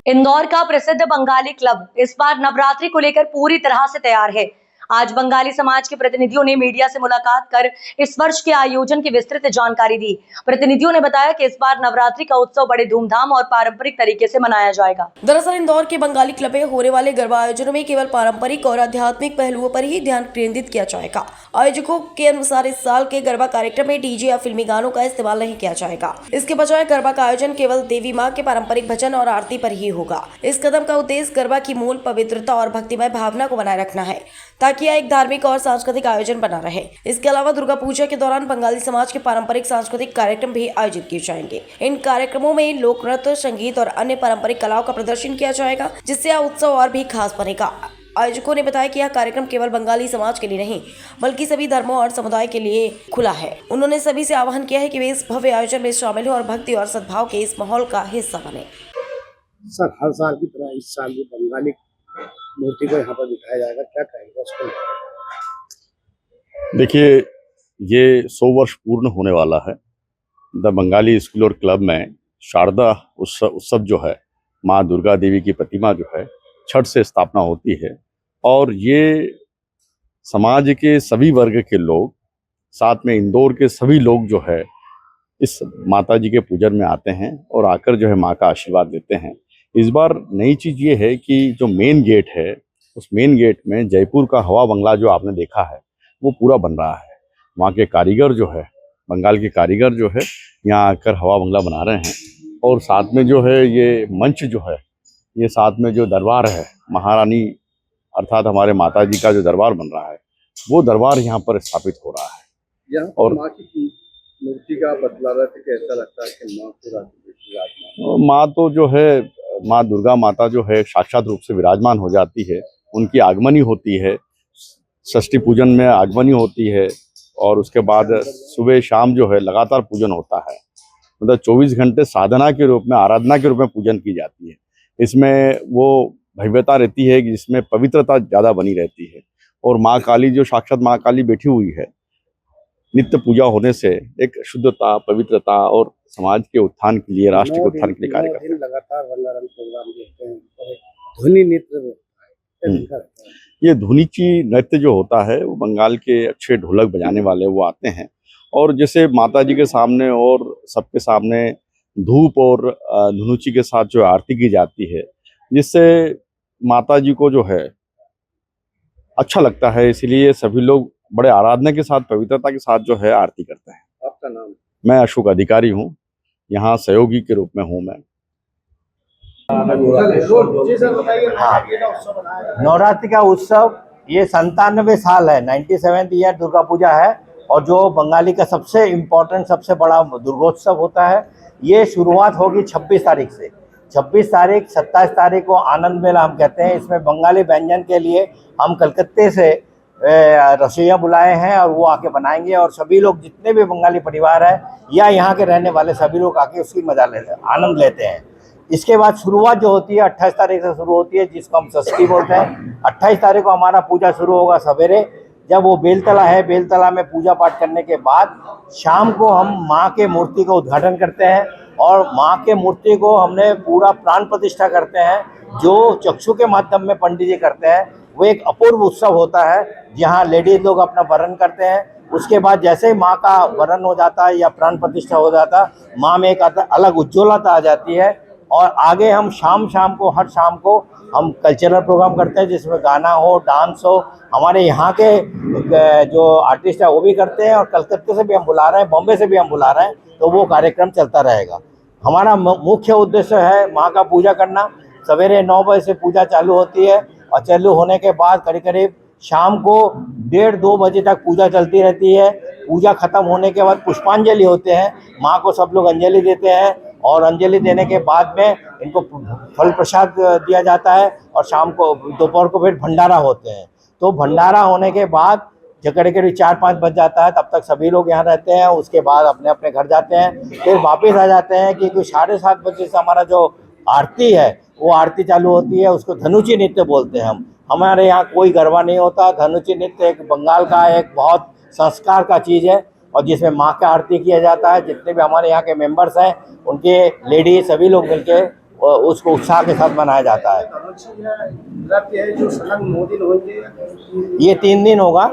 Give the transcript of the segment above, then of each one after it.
इंदौर का प्रसिद्ध बंगाली क्लब इस बार नवरात्रि को लेकर पूरी तरह से तैयार है। आज बंगाली समाज के प्रतिनिधियों ने मीडिया से मुलाकात कर इस वर्ष के आयोजन की विस्तृत जानकारी दी। प्रतिनिधियों ने बताया कि इस बार नवरात्रि का उत्सव बड़े धूमधाम और पारंपरिक तरीके से मनाया जाएगा। दरअसल इंदौर के बंगाली क्लब में होने वाले गरबा आयोजनों में केवल पारंपरिक और आध्यात्मिक पहलुओं पर ही ध्यान केंद्रित किया जाएगा। आयोजकों के अनुसार इस साल के गरबा कार्यक्रम में डीजे या फिल्मी गानों का इस्तेमाल नहीं किया जाएगा। इसके बजाय गरबा का आयोजन केवल देवी माँ के पारंपरिक भजन और आरती पर ही होगा। इस कदम का उद्देश्य गरबा की मूल पवित्रता और भक्तिमय भावना को बनाए रखना है, ताकि यह एक धार्मिक और सांस्कृतिक आयोजन बना रहे। इसके अलावा दुर्गा पूजा के दौरान बंगाली समाज के पारंपरिक सांस्कृतिक कार्यक्रम भी आयोजित किए जाएंगे। इन कार्यक्रमों में लोक नृत्य, संगीत और अन्य पारंपरिक कलाओं का प्रदर्शन किया जाएगा, जिससे यह उत्सव और भी खास बनेगा। आयोजकों ने बताया कि यह कार्यक्रम केवल बंगाली समाज के लिए नहीं, बल्कि सभी धर्मों और समुदाय के लिए खुला है। उन्होंने सभी से आह्वान किया है कि वे इस भव्य आयोजन में शामिल हो और भक्ति और सद्भाव के इस माहौल का हिस्सा बने। सर, हर साल की तरह इस साल भी बंगाली मूर्ति को यहाँ पर बिठाया जाएगा, क्या कहेंगे उसको? देखिए, ये 100 वर्ष पूर्ण होने वाला है। द बंगाली स्कूल और क्लब में शारदा उत्सव जो है, माँ दुर्गा देवी की प्रतिमा जो है, छठ से स्थापना होती है और ये समाज के सभी वर्ग के लोग, साथ में इंदौर के सभी लोग जो है इस माता जी के पूजन में आते हैं और आकर जो है माँ का आशीर्वाद देते हैं। इस बार नई चीज़ ये है कि जो मेन गेट है, उस मेन गेट में जयपुर का हवा बंगला जो आपने देखा है वो पूरा बन रहा है। वहाँ के कारीगर जो है, बंगाल के कारीगर जो है, यहाँ आकर हवा बंगला बना रहे हैं। और साथ में जो है ये मंच जो है, ये साथ में जो दरबार है, महारानी अर्थात हमारे माता जी का जो दरबार बन रहा है, वो दरबार यहाँ पर स्थापित हो रहा है। और माँ की मूर्ति का बतलावा से कैसा लगता है कि माँ पूरा विराजमान? माँ तो जो है, माँ दुर्गा माता जो है साक्षात रूप से विराजमान हो जाती है। उनकी आगमनी होती है, षष्ठी पूजन में आगमनी होती है और उसके बाद सुबह शाम जो है लगातार पूजन होता है। मतलब 24 घंटे साधना के रूप में, आराधना के रूप में पूजन की जाती है। इसमें वो भव्यता रहती है कि जिसमें पवित्रता ज़्यादा बनी रहती है। और माँ काली जो साक्षात माँ काली बैठी हुई है, नित्य पूजा होने से एक शुद्धता, पवित्रता और समाज के उत्थान के लिए, राष्ट्र के उत्थान के लिए कार्य करते हैं। लगातार रंगारंग प्रोग्राम देखते हैं और ध्वनि नृत्य ये धुनीची नृत्य जो होता है वो बंगाल के अच्छे ढोलक बजाने वाले वो आते हैं और जैसे माता जी के सामने और सबके सामने धूप और धुनुची के साथ जो आरती की जाती है, जिससे माता जी को जो है अच्छा लगता है। इसलिए सभी लोग बड़े आराधना के साथ, पवित्रता के साथ जो है आरती करते हैं। आपका नाम? मैं अशोक अधिकारी हूँ, यहाँ सहयोगी के रूप में हूँ मैं। नवरात्रि का उत्सव ये 97 साल है, 97th ईयर दुर्गा पूजा है और जो बंगाली का सबसे इम्पोर्टेंट, सबसे बड़ा दुर्गोत्सव होता है। ये शुरुआत होगी 26 तारीख से। 26 तारीख, 27 तारीख को आनंद मेला हम कहते हैं। इसमें बंगाली व्यंजन के लिए हम कलकत्ते से रसोइया बुलाए हैं और वो आके बनाएंगे और सभी लोग, जितने भी बंगाली परिवार है या यहाँ के रहने वाले सभी लोग आके उसकी मजा लेते हैं, आनंद लेते हैं। इसके बाद शुरुआत जो होती है 28 तारीख से शुरू होती है, जिसको हम षष्ठी बोलते हैं। 28 तारीख को हमारा पूजा शुरू होगा सवेरे, जब वो बेलतला है, बेलतला में पूजा पाठ करने के बाद शाम को हम माँ के मूर्ति का उद्घाटन करते हैं और माँ के मूर्ति को हमने पूरा प्राण प्रतिष्ठा करते हैं, जो चक्षु के माध्यम में पंडित जी करते हैं। वो एक अपूर्व उत्सव होता है जहाँ लेडीज लोग अपना वरण करते हैं। उसके बाद जैसे ही माँ का वरण हो जाता है या प्राण प्रतिष्ठा हो जाता है, माँ में एक अलग उज्ज्वलता आ जाती है। और आगे हम शाम को, हर शाम को हम कल्चरल प्रोग्राम करते हैं, जिसमें गाना हो, डांस हो। हमारे यहाँ के जो आर्टिस्ट है वो भी करते हैं और कलकत्ते से भी हम बुला रहे हैं, बॉम्बे से भी हम बुला रहे हैं, तो वो कार्यक्रम चलता रहेगा। हमारा मुख्य उद्देश्य है माँ का पूजा करना। सवेरे 9 बजे से पूजा चालू होती है और चालू होने के बाद करीब शाम को 1:30-2 बजे तक पूजा चलती रहती है। पूजा खत्म होने के बाद पुष्पांजलि होते हैं, माँ को सब लोग अंजलि देते हैं और अंजलि देने के बाद में इनको फल प्रसाद दिया जाता है और शाम को, दोपहर को फिर भंडारा होते हैं। तो भंडारा होने के बाद जब करीब 4-5 बज जाता है, तब तक सभी लोग यहाँ रहते हैं। उसके बाद अपने अपने घर जाते हैं, फिर वापस आ जाते हैं क्योंकि 7:30 बजे से हमारा जो आरती है वो आरती चालू होती है। उसको धनुची नृत्य बोलते हैं हम। हमारे यहाँ कोई गरबा नहीं होता। धनुची नृत्य एक बंगाल का एक बहुत संस्कार का चीज़ है और जिसमें माँ का आरती किया जाता है। जितने भी हमारे यहाँ के मेंबर्स हैं, उनके लेडीज सभी लोग मिलके उसको उत्साह के साथ मनाया जाता है। नृत्य है जो संलग्न 9 दिन होंगे। ये 3 दिन होगा,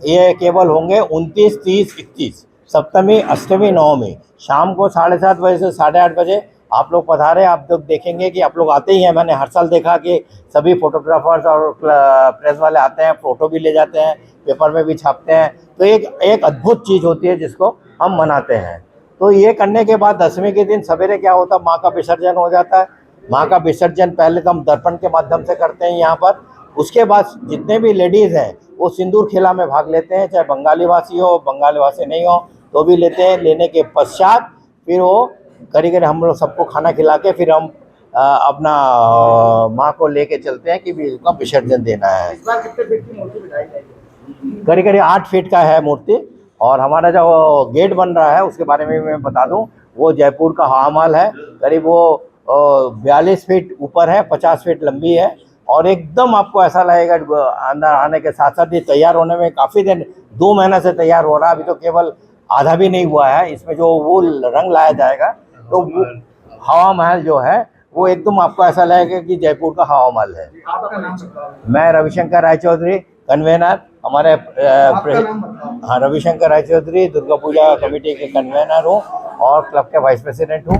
ये केवल होंगे 29, 30, 31, सप्तमी, अष्टमी, नवमी। शाम को 7:30 बजे से 8:30 बजे आप लोग पधारे। आप लोग देखेंगे कि आप लोग आते ही हैं, मैंने हर साल देखा कि सभी फोटोग्राफर्स और प्रेस वाले आते हैं, फ़ोटो भी ले जाते हैं, पेपर में भी छापते हैं। तो एक अद्भुत चीज़ होती है जिसको हम मनाते हैं। तो ये करने के बाद 10वीं के दिन सवेरे क्या होता है, माँ का विसर्जन हो जाता है। माँ का विसर्जन पहले तो हम दर्पण के माध्यम से करते हैं यहाँ पर। उसके बाद जितने भी लेडीज़ हैं वो सिंदूर खेला में भाग लेते हैं, चाहे बंगाली भाषी हो, बंगाली भाषी नहीं हो तो भी लेते हैं। लेने के पश्चात फिर वो करीब हम लोग सबको खाना खिला के फिर हम अपना माँ को लेके चलते हैं कि भी उसका विसर्जन देना है। इस बार कितने फीट की मूर्ति बिठाई जाएगी? करीब 8 फीट का है मूर्ति। और हमारा जो गेट बन रहा है उसके बारे में मैं बता दूं, वो जयपुर का हवा महल है। करीब वो 42 फीट ऊपर है, 50 फीट लंबी है। और एकदम आपको ऐसा लगेगा अंदर आने के साथ साथ ये तैयार होने में काफ़ी दिन, 2 महीना से तैयार हो रहा है, अभी तो केवल आधा भी नहीं हुआ है। इसमें जो वो रंग लाया जाएगा तो वो हवा महल जो है वो एकदम आपको ऐसा लगेगा कि जयपुर का हवा महल है। आपका नाम बताओ। मैं रविशंकर रायचौधरी, कन्वेनर हमारे हाँ, रविशंकर रायचौधरी दुर्गा पूजा कमेटी के कन्वेनर हूँ और क्लब के वाइस प्रेसिडेंट हूँ।